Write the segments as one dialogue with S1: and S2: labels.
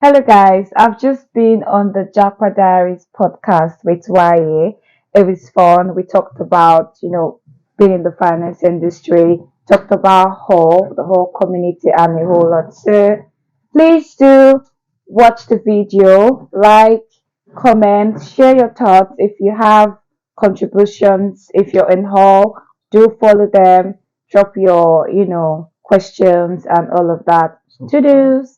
S1: Hello guys, I've just been on the Japa Diaries podcast with Waye. It was fun. We talked about, being in the finance industry, talked about the whole community and a whole lot. So please do watch the video, like, comment, share your thoughts. If you have contributions, if you're in hall, do follow them, drop your, questions and all of that. To-dos.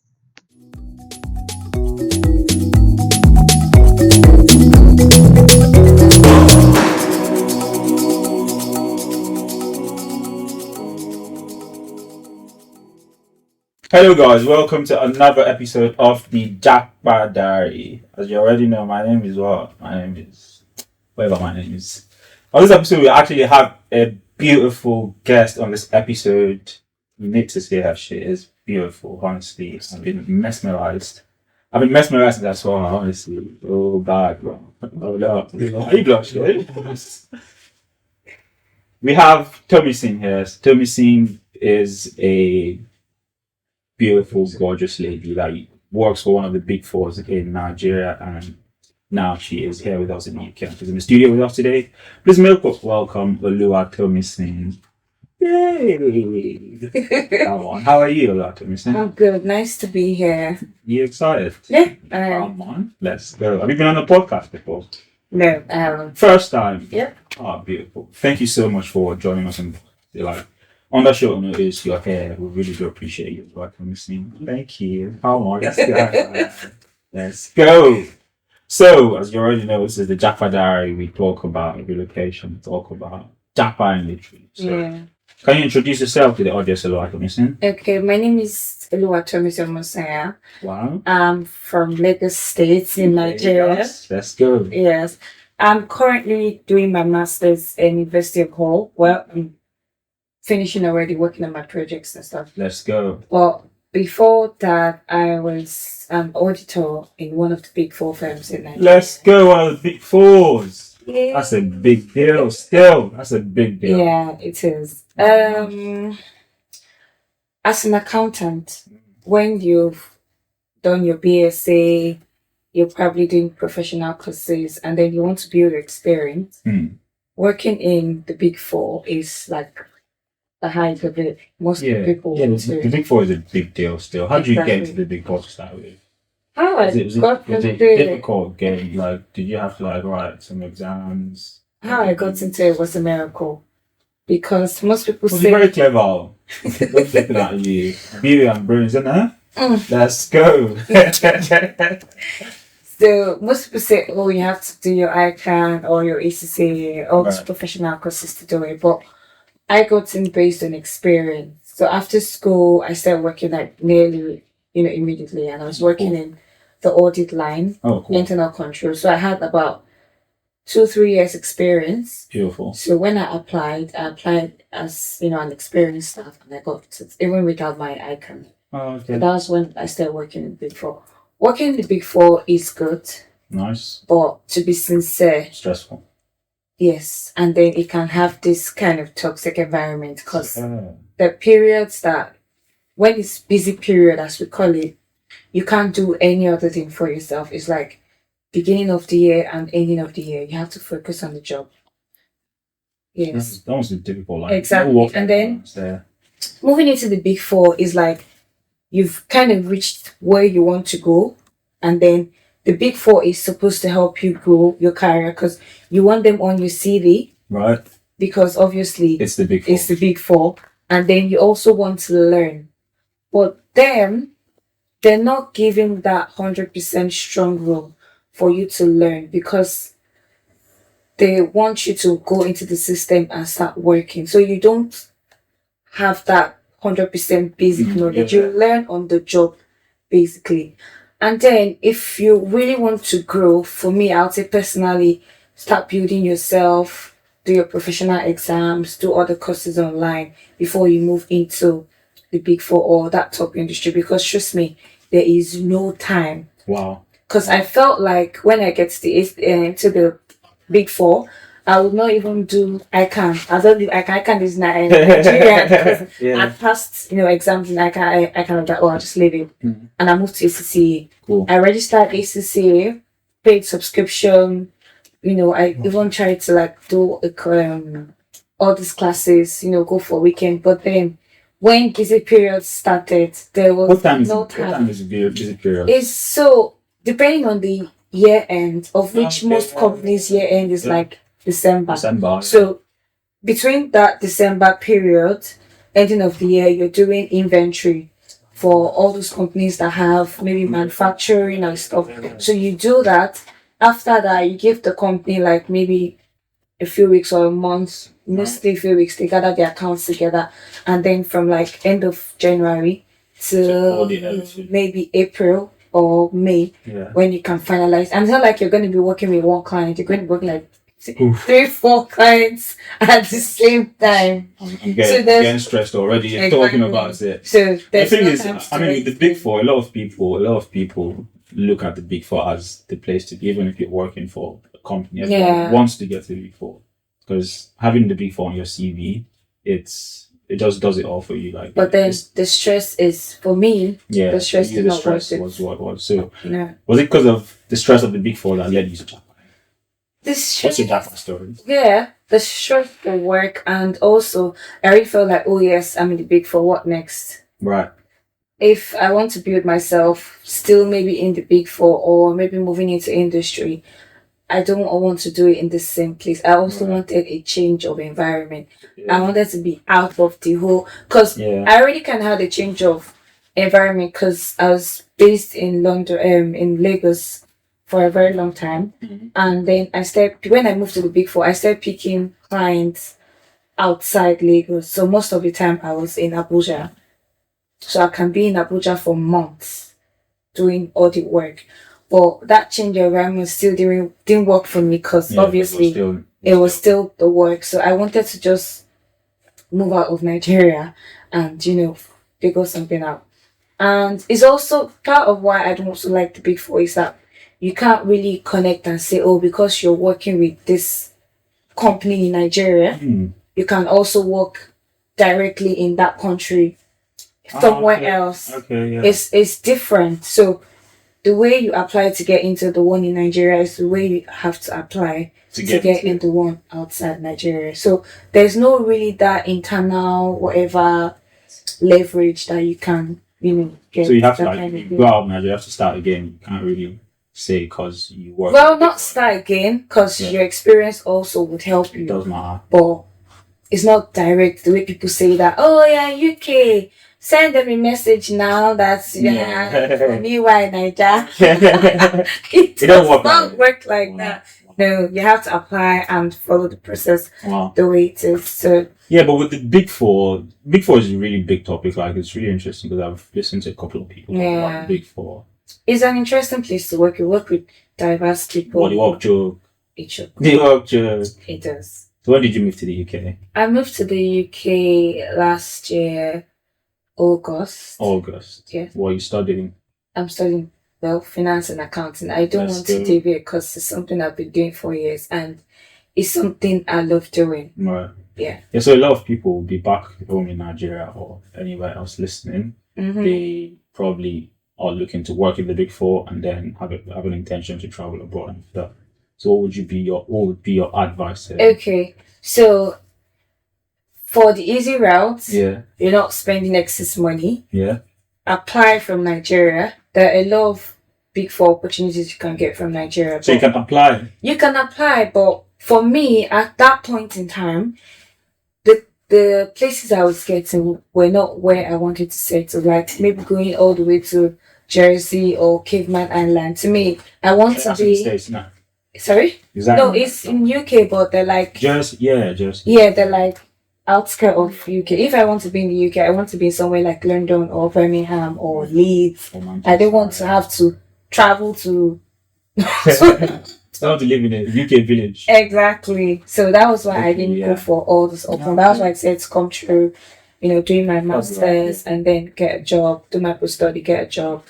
S2: Hello, guys. Welcome to another episode of the Jackpot Diary. As you already know, my name is what? My name is whatever my name is. On this episode, we actually have a beautiful guest on this episode. You need to see her. She is beautiful. Honestly, I've been mesmerized. I've been mesmerized as well. Honestly, oh God, bro. Oh no, are you blushing? We have Tomisin here. Tomisin is a beautiful, gorgeous lady that works for one of the big fours in Nigeria, and now she is here with us in the UK. She's in the studio with us today. Please welcome Olua Tomisin. Yay! Come on, how are you, Olua Tomisin?
S3: I'm good. Nice to be here.
S2: You excited?
S3: Yeah.
S2: Come on, let's go. Have you been on a podcast before?
S3: No.
S2: First time.
S3: Yep.
S2: Oh, beautiful. Thank you so much for joining us and on that short notice, you're here. We really do appreciate you. Welcome, Thank you. Come on, let's go. Let's go. So, as you already know, this is the Japa Diary. We talk about relocation, talk about Japa and literally. So,
S3: Yeah.
S2: can you introduce yourself to the audience a lot, Tomisin?
S3: Okay. My name is Tomisin Musaya.
S2: Wow.
S3: I'm from Lagos State in Nigeria.
S2: Yes, let's go.
S3: Yes. I'm currently doing my master's in University of Hull. Well, I'm finishing already, working on my projects and stuff.
S2: Let's go.
S3: But before that, I was an auditor in one of the big four firms in Nigeria.
S2: Let's go, one of the big fours.
S3: Yeah.
S2: That's a big deal. Still, that's a big deal.
S3: Yeah, it is. As an accountant, when you've done your BSA, you're probably doing professional courses, and then you want to build your experience. Working in the big four is like the height of it. Most people
S2: Yeah,
S3: want
S2: the
S3: to.
S2: big four is a big deal still. How did you get
S3: Exactly.
S2: into the big four to start with?
S3: How I got
S2: Was it
S3: into it,
S2: difficult getting, did you have to write some exams?
S3: how I got into it was a miracle. Because most people
S2: Was very
S3: say,
S2: clever. Just looking at you. Beauty and brains, isn't it?
S3: Mm.
S2: Let's go.
S3: so most people say, oh, you have to do your ICANN or your ACCA, all these
S2: Right.
S3: professional courses to do it. But I got in based on experience. So after school, I started working nearly, immediately. And I was working in the audit line,
S2: Oh, cool.
S3: internal control. So I had about 2-3 years experience.
S2: Beautiful.
S3: So when I applied as, an experienced staff, and I got it, even without my ICANN.
S2: Oh,
S3: So
S2: okay.
S3: that was when I started working in the Big Four. Working in the Big Four is good,
S2: Nice.
S3: but to be sincere,
S2: Stressful.
S3: yes. And then it can have this kind of toxic environment because
S2: Yeah.
S3: the periods that, when it's busy period, as we call it, you can't do any other thing for yourself. It's like beginning of the year and ending of the year. You have to focus on the job. Yes.
S2: That must be difficult.
S3: Exactly.
S2: no work
S3: And then
S2: balance there.
S3: moving into the Big Four is like you've kind of reached where you want to go, and then the Big Four is supposed to help you grow your career because you want them on your CV
S2: Right?
S3: because obviously
S2: It's the big four.
S3: it's the Big Four, and then you also want to learn. But them, they're not giving that 100% strong room for you to learn because they want you to go into the system and start working. So you don't have that 100% basic knowledge.
S2: Yeah.
S3: You learn on the job, basically. And then if you really want to grow, for me, I would say personally, start building yourself, do your professional exams, do other courses online before you move into the Big Four or that top industry. Because trust me, there is no time.
S2: Wow.
S3: Because I felt like when I get to the Big Four, I would not even do ICANN. I don't do ICANN. ICANN is not in Nigeria because I passed, exams in ICANN. I kind of like, I'll just leave it.
S2: Mm.
S3: And I moved to ACCA.
S2: Cool.
S3: I registered ACCA, paid subscription. I even tried to like do all these classes, go for weekend. But then when busy periods started, there was
S2: What time
S3: no time.
S2: What time is the busy period?
S3: It's so depending on the year end, of which
S2: Okay.
S3: most companies' year end is like December.
S2: December.
S3: So between that December period, ending of the year, you're doing inventory for all those companies that have maybe manufacturing and stuff. So you do that. After that, you give the company like maybe a few weeks or a month, mostly a few weeks, they gather their accounts together. And then from like end of January
S2: all
S3: to
S2: the everything.
S3: maybe April or May,
S2: Yeah.
S3: when you can finalize. And it's not like you're going to be working with one client, you're going to be working like
S2: Oof.
S3: 3-4 clients at the same time.
S2: I'm
S3: So
S2: getting,
S3: there's-
S2: getting stressed already. You're
S3: Exactly.
S2: talking about it.
S3: So
S2: The
S3: there's
S2: thing
S3: no
S2: is,
S3: time to
S2: I mean, with the
S3: waste.
S2: Big Four, a lot of people look at the Big Four as the place to be, even if you're working for a company. Everyone
S3: Yeah.
S2: wants to get to the Big Four because having the Big Four on your CV, it just does it all for you. Like,
S3: But then
S2: it's-
S3: the stress is, for me,
S2: yeah,
S3: the stress
S2: for you,
S3: is
S2: the
S3: not
S2: stress
S3: worth it.
S2: was what was. So,
S3: No.
S2: was it because of the stress of the Big Four that led you to Japan?
S3: The
S2: What's
S3: stress,
S2: your Japan story?
S3: yeah, the stress for work, and also I really felt like, oh yes, I'm in the Big Four, what next?
S2: Right.
S3: If I want to build myself still maybe in the Big Four or maybe moving into industry, I don't want to do it in the same place. I also
S2: Right.
S3: wanted a change of environment. I
S2: Yeah.
S3: wanted to be out of the whole, because
S2: Yeah.
S3: I already kind of had a change of environment because I was based in London, in Lagos for a very long time.
S2: Mhm.
S3: And then when I moved to the Big Four, I started picking clients outside Lagos. So most of the time I was in Abuja. So I can be in Abuja for months doing audit work. But that change of environment still didn't work for me because
S2: Yeah,
S3: obviously it was still the work. So I wanted to just move out of Nigeria and, figure something out. And it's also part of why I don't also like the Big Four is that you can't really connect and say, oh, because you're working with this company in Nigeria,
S2: Hmm.
S3: you can also work directly in that country somewhere
S2: okay.
S3: else.
S2: Okay, yeah.
S3: It's different. So the way you apply to get into the one in Nigeria is the way you have to apply to get
S2: into
S3: into the one outside Nigeria. So there's no really that internal whatever leverage that you can, get.
S2: So you have to
S3: that
S2: like
S3: kind of
S2: you
S3: thing.
S2: go out now. You have to start again. You can't really say because you work.
S3: Well, not start again because
S2: Yeah.
S3: your experience also would help
S2: It
S3: you.
S2: does matter.
S3: But it's not direct the way people say that, oh yeah, UK, send them a message now that's me why Niger. It
S2: don't
S3: does
S2: work
S3: not
S2: like
S3: work like that. No, you have to apply and follow the process
S2: Wow.
S3: the way it is. So
S2: Yeah, but with the Big Four is a really big topic. Like it's really interesting because I've listened to a couple of people talk about
S3: Yeah.
S2: the Big Four.
S3: it's an interesting place to work. You work with diverse people.
S2: What the work joke?
S3: It does.
S2: So when did you move to the UK?
S3: I moved to the UK last year, August.
S2: August.
S3: Yes.
S2: What are you studying?
S3: I'm studying finance and accounting. I don't
S2: Let's
S3: want to
S2: go.
S3: deviate because it's something I've been doing for years and it's something I love doing.
S2: Right.
S3: Yeah.
S2: Yeah. So a lot of people will be back home in Nigeria or anywhere else listening.
S3: Mm-hmm.
S2: They probably are looking to work in the Big Four and then have an intention to travel abroad after. So what would be your advice to them?
S3: Okay. So for the easy route,
S2: Yeah.
S3: you're not spending excess money.
S2: Yeah.
S3: Apply from Nigeria. There are a lot of Big Four opportunities you can get from Nigeria.
S2: So you
S3: but
S2: can apply.
S3: You can apply, but for me, at that point in time, the places I was getting were not where I wanted to settle. Like maybe going all the way to Jersey or Caveman Island. To me, I want to
S2: That's in the
S3: be.
S2: States now.
S3: Sorry?
S2: Exactly.
S3: No, it's in UK, but they're like.
S2: Jersey.
S3: Yeah, they're like outskirts of UK. If I want to be in the UK, I want to be somewhere like London or Birmingham or Leeds.
S2: Or Manchester.
S3: I don't want to have to travel to.
S2: I want to live in a UK village.
S3: Exactly. So that was why I
S2: Okay,
S3: didn't
S2: yeah.
S3: go for all this open. That was why I said to come through, doing my masters and then get a job, do my post study, get a job,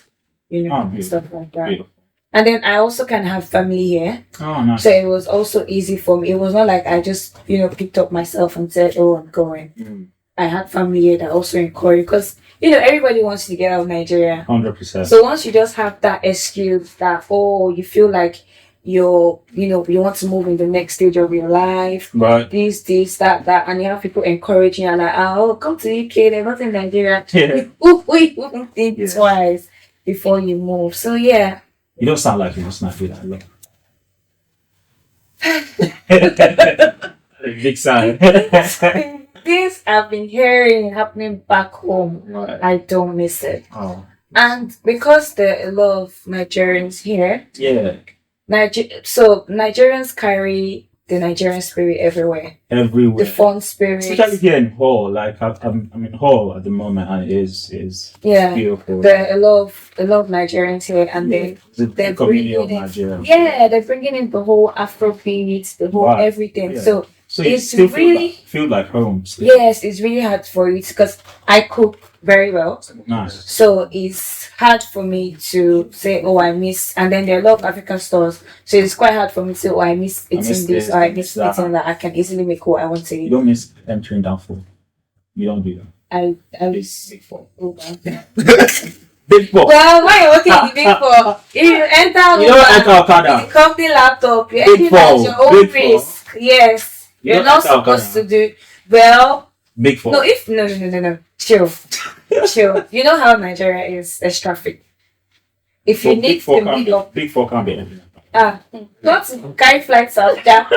S2: Beautiful.
S3: stuff like that.
S2: Beautiful.
S3: And then I also can have family here.
S2: Oh, nice.
S3: So it was also easy for me. It was not like I just, picked up myself and said, oh, I'm going.
S2: Mm.
S3: I had family here that also encouraged, because, everybody wants to get out of Nigeria.
S2: 100%.
S3: So once you just have that excuse that, you feel like you want to move in the next stage of your life,
S2: Right.
S3: this, that, and you have people encouraging you, like, come to UK, they're not in Nigeria.
S2: Yeah.
S3: We wouldn't think twice before you move. So yeah.
S2: You don't sound like you must not feel that love. Big sign.
S3: This I've been hearing happening back home.
S2: Right.
S3: I don't miss it.
S2: Oh.
S3: And because there are a lot of Nigerians here,
S2: Yeah.
S3: so Nigerians carry the Nigerian spirit everywhere.
S2: Everywhere.
S3: The fun spirit.
S2: Especially here in Hall, like I'm in Hall at the moment, and it is beautiful.
S3: There are a lot of Nigerians here, and they're
S2: the community of
S3: bringing in,
S2: Nigeria.
S3: they're bringing in the whole Afrobeat, the whole everything.
S2: Yeah.
S3: So
S2: you
S3: it's
S2: still
S3: really
S2: feel like home. Still.
S3: yes, it's really hard for it because I cook very well.
S2: Nice.
S3: So it's hard for me to say, oh, I miss, and then there are a lot of African stores. So it's quite hard for me to say, oh, I miss eating this, or I miss eating that. I can easily make what I want to
S2: You
S3: eat.
S2: don't miss entering down food. You don't do that.
S3: I
S2: Big four.
S3: Big four. Well, when you're working in the big four, if you enter
S2: You don't enter Okada.
S3: with the company laptop, you're
S2: Big
S3: entering at
S2: four.
S3: your own
S2: Big four.
S3: risk. Yes.
S2: You
S3: You're
S2: don't
S3: not
S2: enter
S3: supposed
S2: Okada.
S3: to do well.
S2: Big four.
S3: No, no. Chill. Chill. You know how Nigeria is. There's traffic. If you need to meet up,
S2: Big four can't be anything.
S3: not to carry flights out there.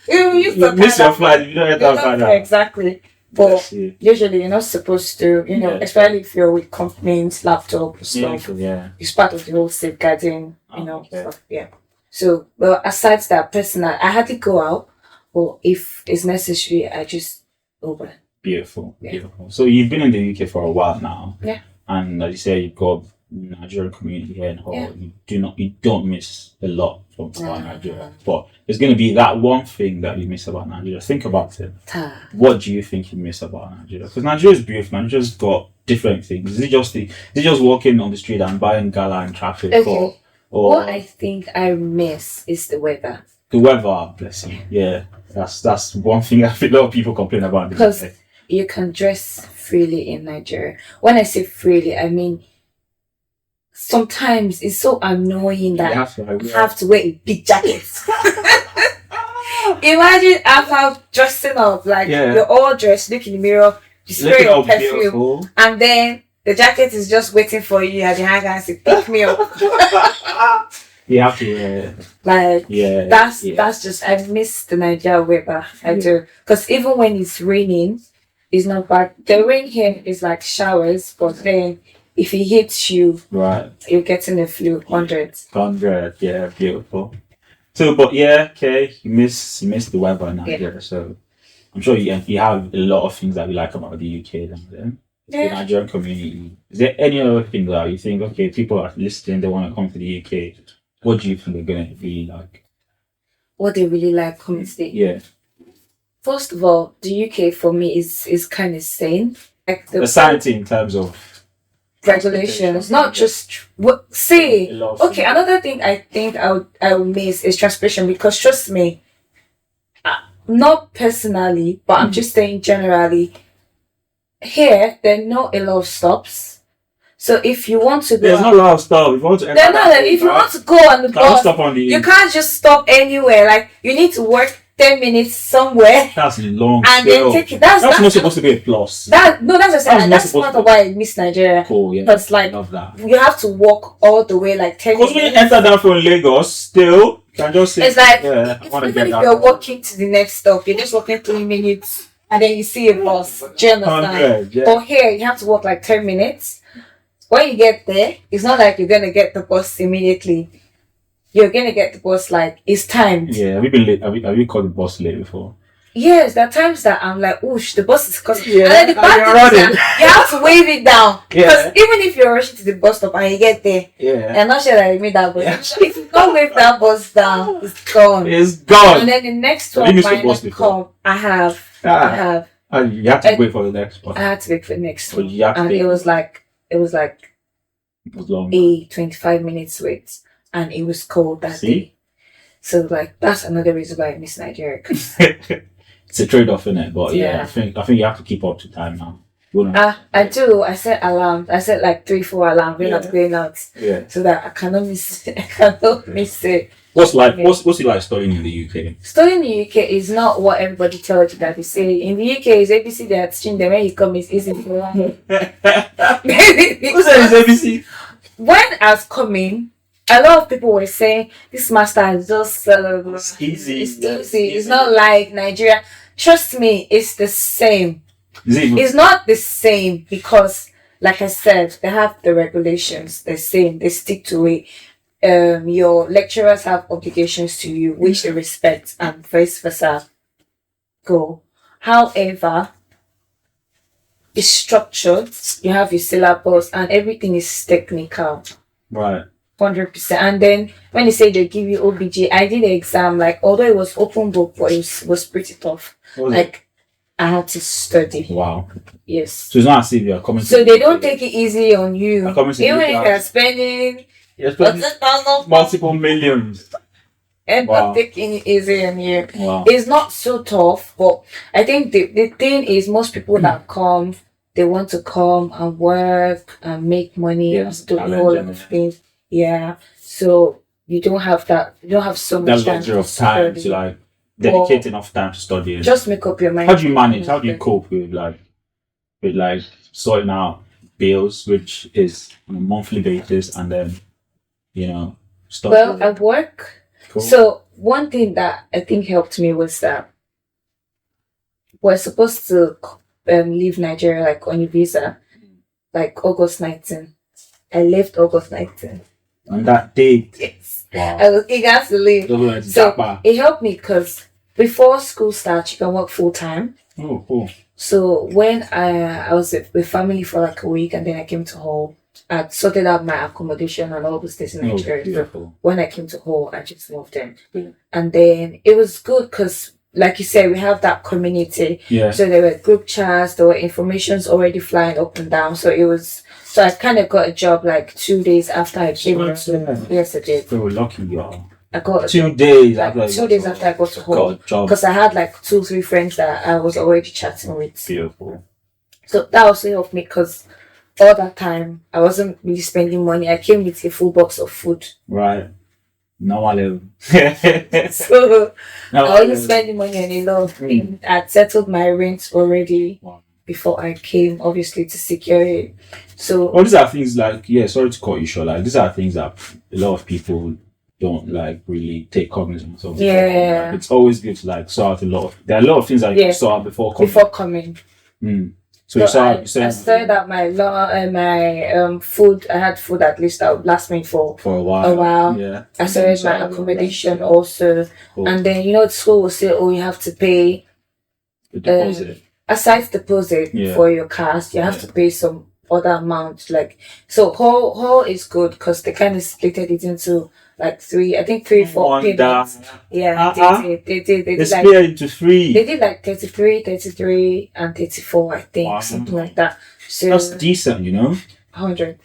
S3: You
S2: miss your flight if you don't enter Okada.
S3: Exactly. But
S2: Yes, yeah.
S3: usually you're not supposed to, especially if you're with complaints, laptop, stuff.
S2: Yeah.
S3: It's part of the whole safeguarding,
S2: Okay.
S3: stuff. Yeah. So, well, aside that, personal, I had to go out, or if it's necessary, I just over.
S2: Beautiful.
S3: Yeah.
S2: Beautiful. So you've been in the UK for a while now.
S3: Yeah.
S2: And as you say, you've got Nigerian community here in Hull.
S3: Yeah.
S2: You don't miss a lot from Nigeria. But there's going to be that one thing that you miss about Nigeria. Think about it. What do you think you miss about Nigeria? Because Nigeria is beautiful. Nigeria's got different things. Is it just walking on the street and buying gala in traffic?
S3: Okay.
S2: Or
S3: What I think I miss is the weather.
S2: the weather, bless you. Yeah. That's one thing I feel a lot of people complain about. in the
S3: Because
S2: UK.
S3: you can dress freely in Nigeria. When I say freely, I mean sometimes it's so annoying that
S2: you
S3: I have to wear a big jacket. Imagine after dressing up, like you're all dressed, look in the mirror, you spray your perfume,
S2: beautiful.
S3: and then the jacket is just waiting for you at the hanger and say, pick me up.
S2: You have to wear
S3: Like,
S2: yeah.
S3: that's just, I miss the Nigeria weather. I do. Because even when it's raining, it's not bad. The rain here is like showers, but then if it hits you,
S2: right,
S3: you're getting a flu, 100.
S2: 100, yeah, beautiful. So, but yeah, okay, you miss the weather in Nigeria. So, I'm sure you have a lot of things that you like about the UK then. The Nigerian community. Is there any other thing that you think, okay, people are listening, they want to come to the UK? What do you think they're going to really like?
S3: What they really like coming to the
S2: Yeah.
S3: First of all, the UK for me is kind of sane. Like
S2: The sanity in terms of
S3: regulations, not just okay. Another thing I think I would miss is transportation, because trust me, not personally, but I'm just saying generally. Here, there are not a lot of stops. So if you want to go,
S2: there's not a lot of stuff. If you want to,
S3: if you want to go on the bus,
S2: stop on
S3: you can't just stop anywhere. Like you need to work 10 minutes somewhere.
S2: That's long.
S3: And then take it. That's
S2: not supposed to be a plus.
S3: That's part of why I miss Nigeria.
S2: Cool, yeah.
S3: Because like
S2: love that.
S3: you have to walk all the way like 10 minutes.
S2: Because when you enter down from Lagos, still you can just say,
S3: it's like
S2: I want to get
S3: if
S2: that.
S3: you're walking to the next stop, you're just walking 3 minutes and then you see a bus. Do you understand?
S2: Yeah.
S3: But here you have to walk like 10 minutes. When you get there, it's not like you're gonna get the bus immediately. You're gonna get the bus like it's timed.
S2: Yeah, have you been late? Have you called the bus late before?
S3: Yes, there are times that I'm like, oosh, the bus is coming.
S2: Yeah,
S3: and then the bad thing is that you have to wave it down.
S2: Yeah.
S3: Because even if you're rushing to the bus stop and you get there, I'm not sure that you made that bus.
S2: Yeah.
S3: If you don't wave that bus down, it's gone.
S2: It's gone.
S3: And then the next
S2: Have
S3: one
S2: you missed the bus
S3: might
S2: before?
S3: come. I have.
S2: You have to wait for the next bus.
S3: I had to wait for the next
S2: But
S3: one.
S2: you have to
S3: And
S2: pay.
S3: it was like
S2: It was long.
S3: a 25 minutes wait. and it was cold that
S2: See?
S3: day. So like that's another reason why I miss Nigeria. 'Cause
S2: It's a trade-off, isn't it? But yeah,
S3: Yeah.
S2: I think you have to keep up to time now. You wanna-
S3: I do. I set alarms. I set like 3-4 alarms. We're not going out
S2: yeah.
S3: so that I cannot miss. I cannot miss it.
S2: What's it like studying in the UK?
S3: Studying in the UK is not what everybody tells you that they say. In the UK, it's ABC they are teaching them. When you come, it's easy for you.
S2: Who said it's ABC?
S3: When I was coming, a lot of people were saying this master is just
S2: It's easy.
S3: It's
S2: Yeah,
S3: easy. It's not like Nigeria. Trust me, it's the same.
S2: Is it even-
S3: It's not the same because, like I said, they have the regulations. The same. They stick to it. Your lecturers have obligations to you, which they respect, and vice versa. Go. However, it's structured. You have your syllabus, and everything is technical.
S2: right.
S3: 100%. And then when they say they give you OBJ, I did the exam. Like although it was open book, but it was pretty tough.
S2: What was it?
S3: Like I had to study.
S2: Wow.
S3: Yes.
S2: So it's not as if you're coming.
S3: So they don't take it easy on you.
S2: They're coming to
S3: Even
S2: the
S3: if
S2: class.
S3: you're spending
S2: You're spending multiple millions.
S3: end
S2: Wow.
S3: up taking it easy on you.
S2: Wow.
S3: It's not so tough, but I think the thing is most people that come, they want to come and work and make money
S2: Yeah,
S3: and do
S2: challenge
S3: all
S2: and
S3: of things. Yeah. So you don't have that. You don't have so
S2: That
S3: much time
S2: luxury of time
S3: study.
S2: to like dedicate enough time to studying.
S3: Just make up your mind.
S2: How do you manage? How do you cope with like sorting out bills, which is on a monthly basis, and then stuff?
S3: Well, at work.
S2: Cool.
S3: So one thing that I think helped me was that we're supposed to leave Nigeria like on a visa, like August 19. I left August 19.
S2: On that date,
S3: Yes.
S2: wow.
S3: I was eager to leave.
S2: Those were
S3: So
S2: Japa.
S3: it helped me because before school starts, you can work full time.
S2: Oh, cool.
S3: So when I was with family for like a week and then I came to Hull, I sorted out my accommodation and all those things in
S2: Oh,
S3: Nigeria. So
S2: beautiful.
S3: when I came to Hull, I just moved in.
S2: Yeah.
S3: And then it was good because, like you said, we have that community.
S2: Yeah.
S3: So there were group chats, there were informations already flying up and down. So I kind of got a job like 2 days after I came into. Yes, I did.
S2: So lucky you are.
S3: I got
S2: 2 days
S3: like
S2: after
S3: 2 days after I got to Hull.
S2: got a job.
S3: Because I had like 2-3 friends that I was already chatting with.
S2: Beautiful.
S3: So that also helped me because all that time I wasn't really spending money. I came with a full box of food.
S2: Right. Normal.
S3: So I
S2: No,
S3: wasn't spending money on a lot of things. I'd settled my rent already
S2: Wow.
S3: before I came, obviously, to secure it. So
S2: Well, these are things like, sorry to cut you short. Like, these are things that a lot of people don't like really take cognizance of.
S3: Yeah.
S2: Like, it's always good to like sort out there are a lot of things that you
S3: Yeah.
S2: sort out before coming.
S3: before coming.
S2: So you
S3: So I
S2: said
S3: started out my food. I had food at least that would last me for
S2: for a while.
S3: a while.
S2: Yeah.
S3: I started my accommodation also.
S2: Cool.
S3: And then, school will say, oh, you have to pay,
S2: The deposit.
S3: aside deposit
S2: Yeah.
S3: for your cars, you have
S2: Yeah.
S3: to pay some other amount. Like, so Hall is good because they kind of split it into like 4 payments. Yeah, they did
S2: They
S3: like,
S2: split into 3.
S3: they did like 33, and 34, I think,
S2: Wow.
S3: something like that. So
S2: That's decent,
S3: 100.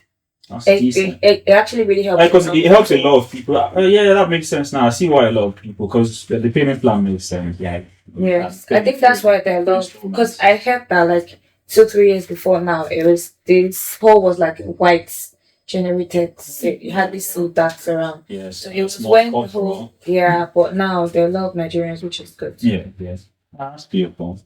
S2: That's
S3: It,
S2: decent.
S3: it actually really helps.
S2: Because it helps a lot of people. Yeah, that makes sense now. I see why a lot of people, because the payment plan makes sense. Yeah.
S3: Yes, I think that's why they love, because I heard that like 2-3 years before now, it was this whole was like white generated. So you had this little darks around.
S2: Yes.
S3: So it was
S2: more
S3: when the
S2: cultural.
S3: whole, but now they love Nigerians, which is good.
S2: Yeah, yes. That's beautiful.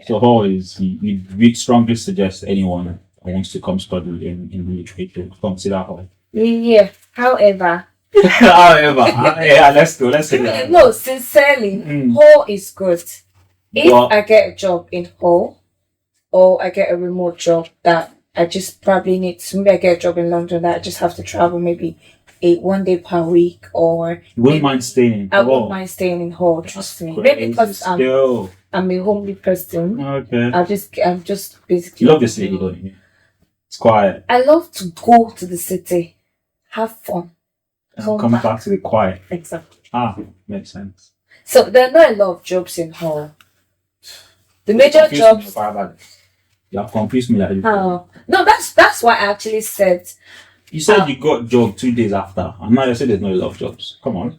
S2: So how is we strongly suggest anyone who wants to come study in the UK to consider Hall.
S3: Yeah. However,
S2: However, yeah, let's do that.
S3: no, sincerely, Hall is good. If
S2: But-
S3: I get a job in Hall, or I get a remote job that I just probably need to, maybe I get a job in London that I just have to travel maybe 1 day per week, or
S2: You wouldn't mind staying.
S3: I wouldn't mind staying in Hall, trust me. Maybe because
S2: Still.
S3: I'm a homely person.
S2: Okay.
S3: I'm just basically.
S2: You love the city, don't you? It's quiet.
S3: I love to go to the city, have fun.
S2: And come back to the quiet.
S3: Exactly.
S2: Makes sense.
S3: So there are not a lot of jobs in Hall. The major
S2: Confused me
S3: jobs.
S2: about that. You have confused me like this.
S3: No, that's why I actually said
S2: You said you got job 2 days after, and now you said there's not a lot of jobs. Come on.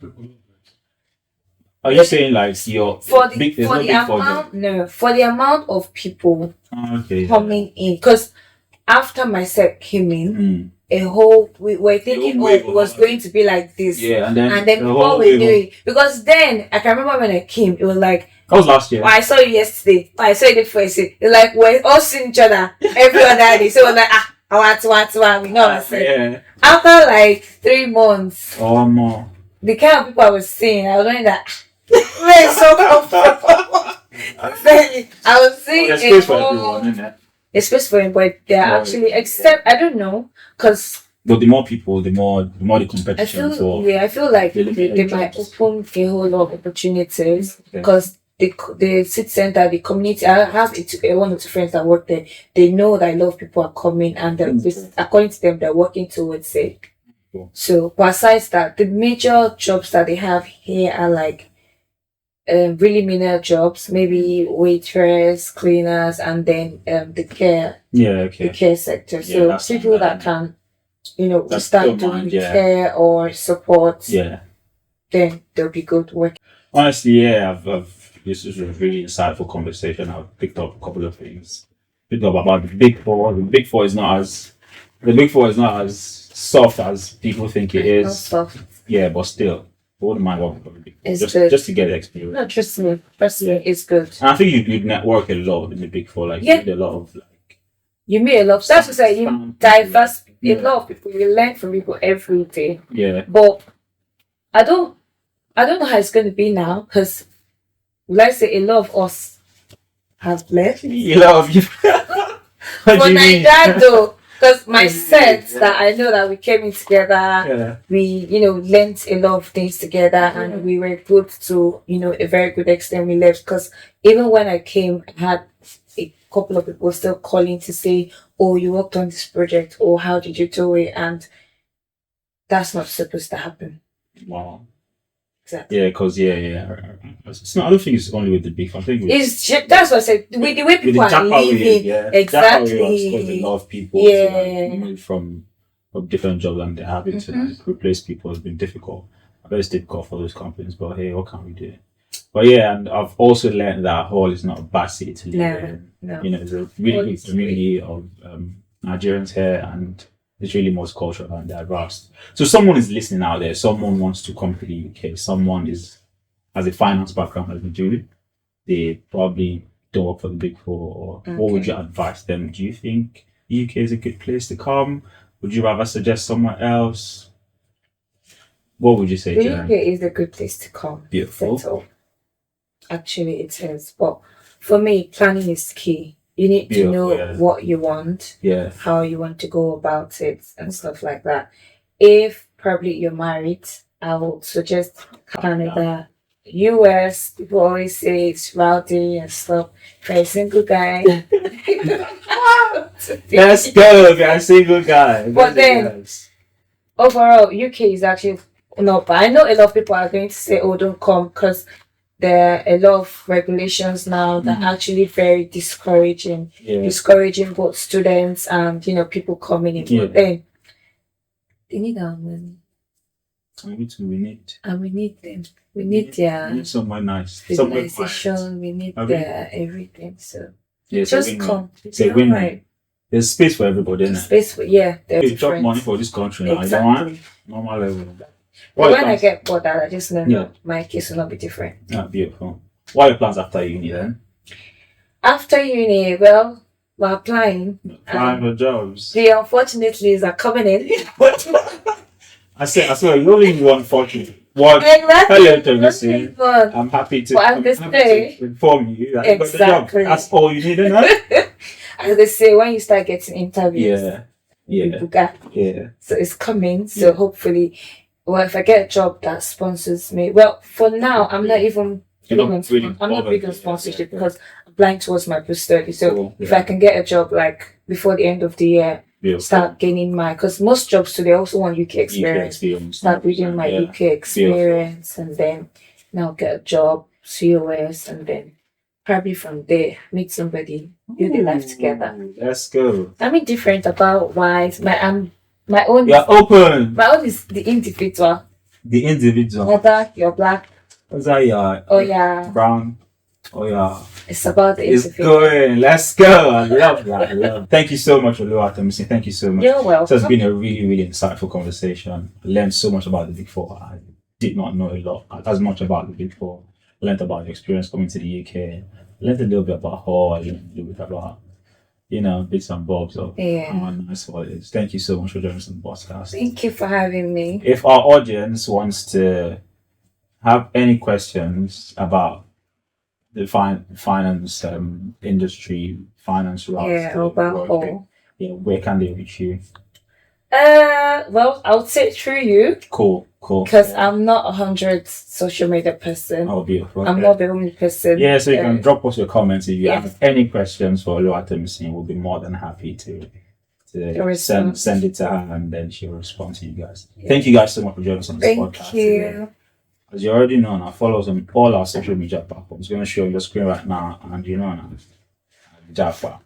S2: Are you saying like your
S3: for the
S2: big? There's
S3: for
S2: no
S3: the
S2: big four
S3: amount
S2: job.
S3: no for the amount of people
S2: Okay.
S3: coming in, because after my set came in,
S2: Mm.
S3: a whole we were thinking,
S2: whole
S3: oh,
S2: wave
S3: it was
S2: of-
S3: going to be like this,
S2: Yeah, and then
S3: and then
S2: the
S3: before
S2: whole
S3: we
S2: wave
S3: knew
S2: of-
S3: it, because then I can remember when I came, it was like,
S2: that was last year.
S3: oh, I saw you yesterday, oh, I saw you the first day. It's like we're all seeing each other every other day, so we're like, I want, we know ourselves.
S2: Yeah.
S3: After like 3 months,
S2: Or more.
S3: the kind of people I was seeing, I was only that we're so comfortable. I was seeing
S2: There's
S3: a
S2: space for
S3: whole
S2: everyone, isn't it?
S3: a space for him, but they're
S2: Oh,
S3: actually, except I don't know, because
S2: But the more people, the more the
S3: I
S2: competition
S3: feel
S2: for.
S3: I feel like
S2: the
S3: they
S2: limited
S3: might
S2: jobs.
S3: open a whole lot of opportunities,
S2: Okay.
S3: because the city center, the community. I have one or two friends that work there. They know that a lot of people are coming, and according to them, they're working towards it.
S2: Cool.
S3: So, but besides that, the major jobs that they have here are like really menial jobs, maybe waitress, cleaners, and then the care
S2: Yeah.
S3: the
S2: Okay.
S3: care sector.
S2: Yeah,
S3: So
S2: that's
S3: people
S2: fine.
S3: that can,
S2: That's
S3: start
S2: still
S3: doing
S2: mine,
S3: the
S2: yeah.
S3: care or support,
S2: Yeah.
S3: then they'll be good work.
S2: Honestly, yeah. This is a really insightful conversation. I've picked up a couple of things. Picked up about the big four. The big four is not as soft as people think it
S3: Not
S2: is.
S3: soft.
S2: Yeah, but still, I wouldn't mind working for the big four.
S3: It's
S2: Just
S3: good.
S2: just to get the experience.
S3: No, trust me. Trust me,
S2: Yeah.
S3: it's good.
S2: And I think you network a lot in the big four. Like
S3: Yeah.
S2: you meet a lot of like
S3: You meet a lot. That's what I say. You
S2: Sound
S3: diverse.
S2: people.
S3: A lot of people. You learn from people every day.
S2: yeah.
S3: But I don't know how it's going to be now, because let's say a lot of us have left.
S2: A lot of you. What
S3: For
S2: do you mean?
S3: Nigeria though, because my
S2: Yeah.
S3: set that I know that we came in together,
S2: Yeah.
S3: we learned a lot of things together, and we were good to a very good extent. We left, because even when I came, I had a couple of people still calling to say, oh, you worked on this project, or how did you do it? And that's not supposed to happen.
S2: Wow.
S3: Exactly.
S2: Yeah, because it's not. I don't think it's only with the big four. I think with,
S3: That's what I said, with the way
S2: with the
S3: people are
S2: Japa way,
S3: living.
S2: yeah.
S3: Exactly.
S2: Japa way has caused a lot of people
S3: Yeah.
S2: to like, move from different jobs, and they're having to like replace people. It's been difficult. I bet it's difficult for those companies, but hey, what can we do? But yeah, and I've also learned that Hall is not a bad city to live in.
S3: No.
S2: It's a really
S3: Hall
S2: good
S3: is
S2: community of Nigerians here, and it's really multicultural and diverse. So someone is listening out there. Someone wants to come to the UK. Someone has a finance background as we do. They probably don't work for the big four. Or what would you advise them? Do you think the UK is a good place to come? Would you rather suggest somewhere else? What would you say,
S3: The
S2: Jen?
S3: UK is a good place to come.
S2: Beautiful.
S3: Settle. Actually, it is. But for me, planning is key. You need to know
S2: Beautiful, yeah.
S3: what you want,
S2: Yeah.
S3: how you want to go about it, and stuff like that. If probably you're married, I would suggest Canada. US, people always say it's rowdy and stuff. For a single guy,
S2: Let's go, guys. Single guy.
S3: But then- overall, UK is actually not bad. I know a lot of people are going to say, "Oh, don't come," because there are a lot of regulations now that are actually very discouraging both students and people coming in.
S2: Yeah.
S3: But then they need our money,
S2: We need.
S3: and we need them. We need their
S2: We need somewhere nice. Somewhere quiet.
S3: civilization. We need
S2: Have we-
S3: their everything. So
S2: Yeah, it's a
S3: just
S2: win-win.
S3: come.
S2: It's a win-win. There's space for everybody, isn't it?
S3: Space for they're
S2: You drop
S3: different.
S2: money for this country now. You don't want
S3: Exactly.
S2: normal level.
S3: But
S2: What are
S3: when
S2: your
S3: I
S2: plans?
S3: get bored, I just know
S2: Yeah.
S3: my case will not be different.
S2: Beautiful. What are your plans after uni then?
S3: After uni, well, we're applying.
S2: Applying for jobs.
S3: The unfortunately are coming in.
S2: I swear, you only need one fortune. One.
S3: Exactly.
S2: Hello, Tomisin.
S3: But
S2: I'm happy to,
S3: But
S2: I'm
S3: as
S2: happy
S3: they say-
S2: to inform you that you got the
S3: Exactly.
S2: job. That's all you need, isn't it?
S3: as they say, when you start getting interviews,
S2: Yeah.
S3: people got.
S2: Yeah.
S3: So it's coming. So hopefully, well, if I get a job that sponsors me, well, for now, I'm not even.
S2: You're not really
S3: I'm not big on
S2: bothered.
S3: sponsorship because I'm applying towards my post study. So
S2: Cool.
S3: if
S2: Yeah.
S3: I can get a job like before the end of the year,
S2: Beautiful.
S3: start gaining because most jobs today also want UK
S2: UK
S3: experience.
S2: experience.
S3: Start reading my
S2: Yeah.
S3: UK experience and then now get a job, COS, and then probably from there meet somebody, build a life together.
S2: Let's go.
S3: I'm indifferent about why My own.
S2: You're open.
S3: My own is the individual.
S2: The individual.
S3: Whether you're black.
S2: Whether you're
S3: Oh yeah.
S2: brown. Oh yeah.
S3: It's about the
S2: It's
S3: individual.
S2: going. Let's go. I love that. I love. Thank you so much, Tomisin. Thank you so much.
S3: You're welcome.
S2: This has been a really, really insightful conversation. I learned so much about the Big Four. I did not know a lot, as much about the Big Four. I learned about the experience coming to the UK. I learned a little bit about Hall. I learned a little bit about, bits and bobs of how nice what it is. Thank you so much for joining us on the podcast.
S3: Thank you for having me.
S2: If our audience wants to have any questions about the finance industry, finance routes,
S3: about all.
S2: where can they reach you?
S3: Well, I would say through you.
S2: Cool.
S3: Because I'm not 100 social media person.
S2: Oh, beautiful.
S3: I'm not the only person.
S2: Yeah, so you can drop us your comments if you have any questions for Tomisin. We'll be more than happy to send it to her, and then she'll respond to you guys. Yeah. Thank you guys so much for joining us on this podcast.
S3: Thank you. Today.
S2: As you already know now, follow us on all our social media platforms. It's going to show on your screen right now, and now, Japa.